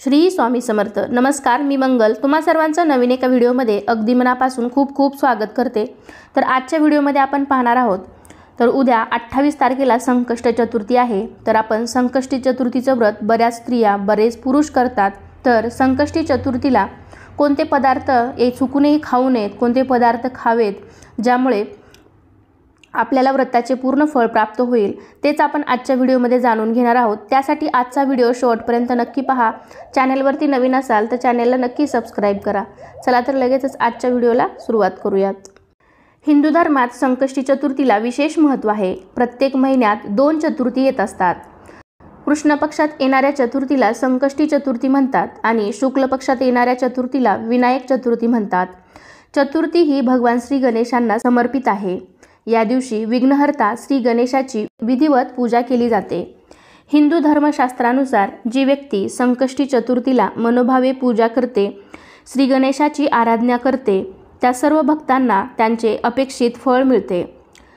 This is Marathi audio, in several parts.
श्री स्वामी समर्थ. नमस्कार, मी मंगल तुम्हा सर्वांचं नवीन एका व्हिडिओमध्ये अगदी मनापासून खूप खूप स्वागत करते. तर आजच्या व्हिडिओमध्ये आपण पाहणार आहोत. तर उद्या 28 तारखेला संकष्ट चतुर्थी आहे. तर आपण संकष्टी चतुर्थीचं व्रत बऱ्याच स्त्रिया बरेच पुरुष करतात. तर संकष्टी चतुर्थीला कोणते पदार्थ चुकूनही खाऊ नयेत, कोणते पदार्थ खावेत ज्यामुळे आपल्याला व्रताचे पूर्ण फळ प्राप्त होईल, तेच आपण आजच्या व्हिडिओमध्ये जाणून घेणार आहोत. त्यासाठी आजचा व्हिडिओ शेवटपर्यंत नक्की पहा. चॅनलवरती नवीन असाल तर चॅनलला नक्की सबस्क्राईब करा. चला तर लगेचच आजच्या व्हिडिओला सुरुवात करूयात. हिंदू धर्मात संकष्टी चतुर्थीला विशेष महत्त्व आहे. प्रत्येक महिन्यात 2 चतुर्थी येत असतात. कृष्ण पक्षात येणाऱ्या चतुर्थीला संकष्टी चतुर्थी म्हणतात आणि शुक्ल पक्षात येणाऱ्या चतुर्थीला विनायक चतुर्थी म्हणतात. चतुर्थी ही भगवान श्री गणेशांना समर्पित आहे. या दिवशी विघ्नहर्ता श्री गणेशाची विधिवत पूजा केली जाते. हिंदू धर्मशास्त्रानुसार जी व्यक्ती संकष्टी चतुर्थीला मनोभावे पूजा करते, श्री गणेशाची आराधना करते, त्या सर्व भक्तांना त्यांचे अपेक्षित फळ मिळते.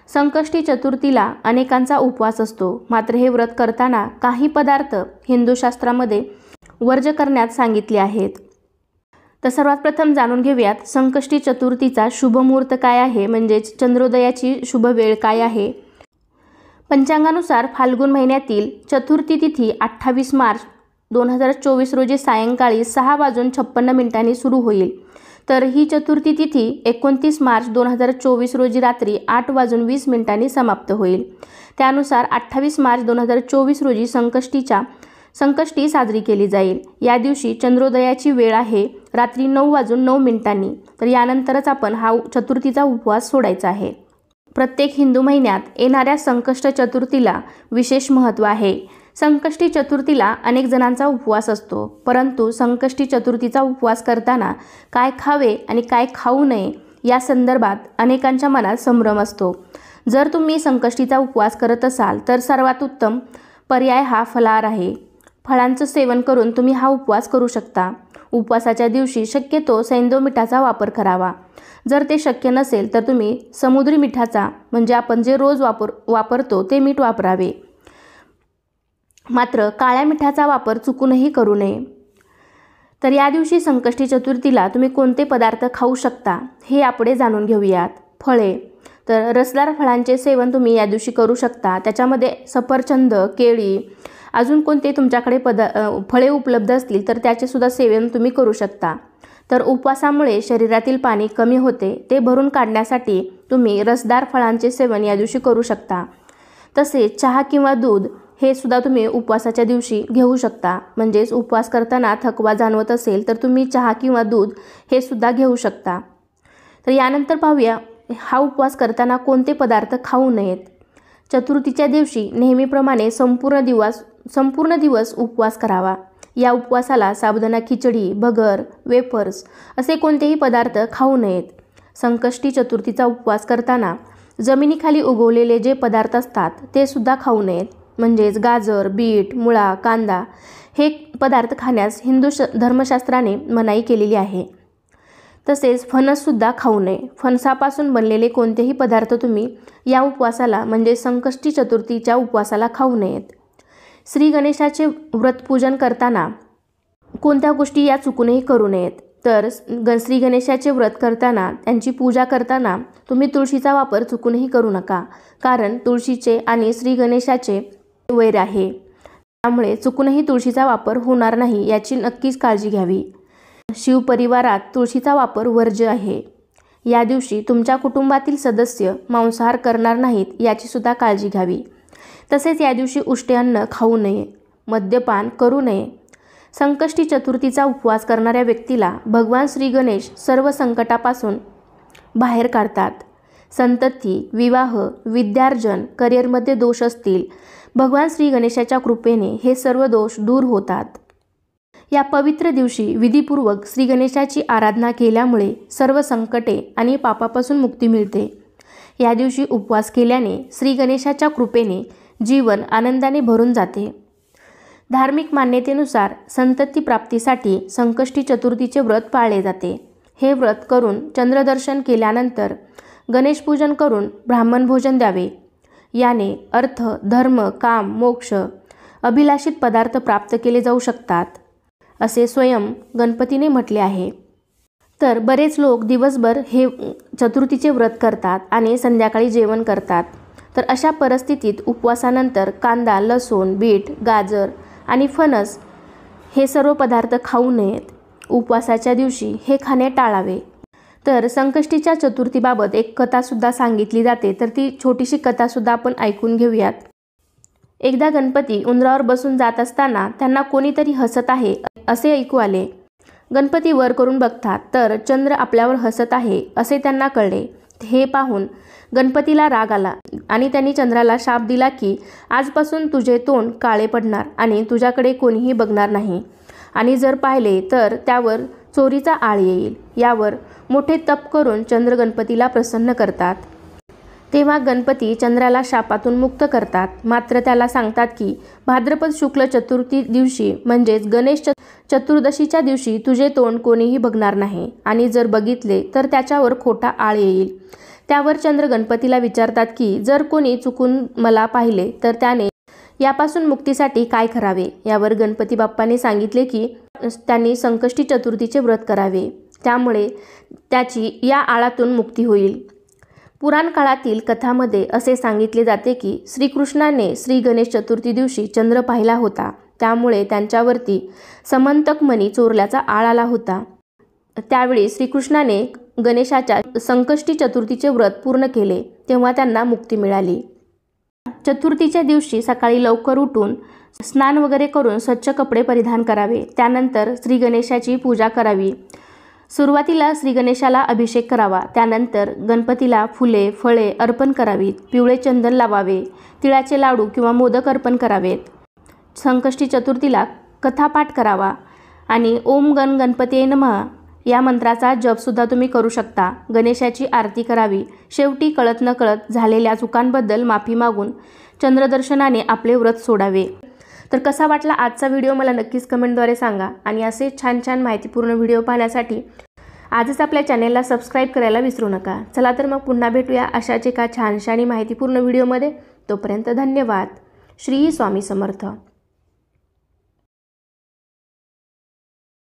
संकष्टी चतुर्थीला अनेकांचा उपवास असतो. मात्र हे व्रत करताना काही पदार्थ हिंदू शास्त्रामध्ये वर्ज्य करण्यात सांगितले आहेत. तर सर्वात प्रथम जाणून घेऊयात संकष्टी चतुर्थीचा शुभ मुहूर्त काय आहे, म्हणजेच चंद्रोदयाची शुभ वेळ काय आहे. पंचांगानुसार फाल्गुन महिन्यातील चतुर्थी तिथी 28 मार्च 2024 रोजी सायंकाळी 6:56 सुरू होईल. तर ही चतुर्थी तिथी 29 मार्च 2024 रोजी रात्री 8:20 समाप्त होईल. त्यानुसार 28 मार्च 2024 रोजी संकष्टी साजरी केली जाईल. या दिवशी चंद्रोदयाची वेळ आहे रात्री 9:09. तर यानंतरच आपण हा चतुर्थीचा उपवास सोडायचा आहे. प्रत्येक हिंदू महिन्यात येणाऱ्या संकष्ट चतुर्थीला विशेष महत्त्व आहे. संकष्टी चतुर्थीला अनेक जणांचा उपवास असतो, परंतु संकष्टी चतुर्थीचा उपवास करताना काय खावे आणि काय खाऊ नये या संदर्भात अनेकांच्या मनात संभ्रम असतो. जर तुम्ही संकष्टीचा उपवास करत असाल तर सर्वात उत्तम पर्याय हा फलाहार आहे. फळांचं सेवन करून तुम्ही हा उपवास करू शकता. उपवासाच्या दिवशी शक्यतो सैंधव मिठाचा वापर करावा. जर ते शक्य नसेल तर तुम्ही समुद्री मिठाचा, म्हणजे आपण जे रोज वापरतो ते मीठ वापरावे. मात्र काळ्या मिठाचा वापर चुकूनही करू नये. तर या दिवशी संकष्टी चतुर्थीला तुम्ही कोणते पदार्थ खाऊ शकता हे आपण जाणून घेऊयात. फळे. तर रसदार फळांचे सेवन तुम्ही या दिवशी करू शकता. त्याच्यामध्ये सफरचंद, केळी, अजून कोणते तुमच्याकडे फळे उपलब्ध असतील तर त्याचे सुद्धा सेवन तुम्ही करू शकता. तर उपवासामुळे शरीरातील पाणी कमी होते, ते भरून काढण्यासाठी तुम्ही रसदार फळांचे सेवन या दिवशी करू शकता. तसेच चहा किंवा दूध हे सुद्धा तुम्ही उपवासाच्या दिवशी घेऊ शकता. म्हणजेच उपवास करताना थकवा जाणवत असेल तर तुम्ही चहा किंवा दूध हे सुद्धा घेऊ शकता. तर यानंतर पाहूया हा उपवास करताना कोणते पदार्थ खाऊ नयेत. चतुर्थीच्या दिवशी नेहमीप्रमाणे संपूर्ण दिवस उपवास करावा. या उपवासाला साबुदाणा खिचडी, भगर, वेफर्स असे कोणतेही पदार्थ खाऊ नयेत. संकष्टी चतुर्थीचा उपवास करताना जमिनीखाली उगवलेले जे पदार्थ असतात ते सुद्धा खाऊ नयेत. म्हणजेच गाजर, बीट, मुळा, कांदा हे पदार्थ खाण्यास हिंदू धर्मशास्त्राने मनाई केलेली आहे. तसेच फणससुद्धा खाऊ नये. फणसापासून बनलेले कोणतेही पदार्थ तुम्ही या उपवासाला, म्हणजे संकष्टी चतुर्थीच्या उपवासाला खाऊ नयेत. श्री गणेशाचे व्रतपूजन करताना कोणत्या गोष्टी या चुकूनही करू नयेत. तर श्री गणेशाचे व्रत करताना, त्यांची पूजा करताना तुम्ही तुळशीचा वापर चुकूनही करू नका. कारण तुळशीचे आणि श्री गणेशाचे वैर आहे. त्यामुळे चुकूनही तुळशीचा वापर होणार नाही याची नक्कीच काळजी घ्यावी. शिवपरिवारात तुळशीचा वापर वर्ज्य आहे. या दिवशी तुमच्या कुटुंबातील सदस्य मांसाहार करणार नाहीत याची सुद्धा काळजी घ्यावी. तसेच या दिवशी उष्टे अन्न खाऊ नये, मद्यपान करू नये. संकष्टी चतुर्थीचा उपवास करणाऱ्या व्यक्तीला भगवान श्री गणेश सर्व संकटापासून बाहेर काढतात. संतती, विवाह, विद्यार्जन, करिअरमध्ये दोष असतील, भगवान श्री गणेशाच्या कृपेने हे सर्व दोष दूर होतात. या पवित्र दिवशी विधीपूर्वक श्री गणेशाची आराधना केल्यामुळे सर्व संकटे आणि पापापासून मुक्ती मिळते. या दिवशी उपवास केल्याने श्री गणेशाच्या कृपेने जीवन आनंदाने भरून जाते. धार्मिक मान्यतेनुसार संतती प्राप्तीसाठी संकष्टी चतुर्थीचे व्रत पाळले जाते. हे व्रत करून चंद्रदर्शन केल्यानंतर गणेशपूजन करून ब्राह्मण भोजन द्यावे. याने अर्थ, धर्म, काम, मोक्ष, अभिलाषित पदार्थ प्राप्त केले जाऊ शकतात. असे स्वयं गणपतीने म्हटले आहे। तर बरेच लोक दिवसभर हे चतुर्थीचे व्रत करतात आणि संध्याकाळी जेवण करतात। तर अशा परिस्थितीत उपवासानंतर कांदा, लसूण, बीट, गाजर आणि फणस हे सर्व पदार्थ खाऊ नयेत। उपवासाच्या दिवशी हे खाणे टाळावे। तर संकष्टीच्या चतुर्थीबाबत एक कथासुद्धा सांगितली जाते, तर ती छोटीशी कथासुद्धा आपण ऐकून घेऊयात। एकदा गणपती उंदरावर बसून जात असताना त्यांना कोणीतरी हसत आहे असे ऐकू आले। गणपती वर करून बघतात तर चंद्र आपल्यावर हसत आहे असे त्यांना कळले। हे पाहून गणपतीला राग आला आणि त्यांनी चंद्राला शाप दिला की आजपासून तुझे तोंड काळे पडणार आणि तुझ्याकडे कोणीही बघणार नाही, आणि जर पाहिले तर त्यावर चोरीचा आळ येईल। यावर मोठे तप करून चंद्र गणपतीला प्रसन्न करतात। तेव्हा गणपती चंद्राला शापातून मुक्त करतात, मात्र त्याला सांगतात की भाद्रपद शुक्ल चतुर्थी दिवशी म्हणजेच गणेश चतुर्दशीच्या दिवशी तुझे तोंड कोणीही बघणार नाही, आणि जर बघितले तर त्याच्यावर खोटा आळ येईल। त्यावर चंद्र गणपतीला विचारतात की जर कोणी चुकून मला पाहिले तर त्याने यापासून मुक्तीसाठी काय करावे। यावर गणपती बाप्पाने सांगितले की त्यांनी संकष्टी चतुर्थीचे व्रत करावे, त्यामुळे त्याची या आळातून मुक्ती होईल। पुराण काळातील कथामध्ये असे सांगितले जाते की श्रीकृष्णाने श्री गणेश चतुर्थी दिवशी चंद्र पाहिला होता, त्यामुळे त्यांच्यावरती समंतक मणी चोरल्याचा आळ आला होता। त्यावेळी श्रीकृष्णाने गणेशाच्या संकष्टी चतुर्थीचे व्रत पूर्ण केले, तेव्हा त्यांना मुक्ती मिळाली। चतुर्थीच्या दिवशी सकाळी लवकर उठून स्नान वगैरे करून स्वच्छ कपडे परिधान करावे। त्यानंतर श्री गणेशाची पूजा करावी। सुरुवातीला श्री गणेशाला अभिषेक करावा। त्यानंतर गणपतीला फुले, फळे अर्पण करावीत, पिवळे चंदन लावावे, तिळाचे लाडू किंवा मोदक अर्पण करावेत। संकष्टी चतुर्थीला कथापाठ करावा आणि ओम गण गणपतीये नमः या मंत्राचा जपसुद्धा तुम्ही करू शकता। गणेशाची आरती करावी। शेवटी कळत नकळत झालेल्या चुकांबद्दल माफी मागून चंद्रदर्शनाने आपले व्रत सोडावे। तर कसा वाटला आजचा व्हिडिओ मला नक्कीच कमेंटद्वारे सांगा, आणि असे छान छान माहितीपूर्ण व्हिडिओ पाहण्यासाठी आजच आपल्या चॅनेलला सबस्क्राईब करायला विसरू नका। चला तर मग पुन्हा भेटूया अशाच एका छानशा आणि माहितीपूर्ण व्हिडिओमध्ये। तोपर्यंत धन्यवाद। श्री स्वामी समर्थ।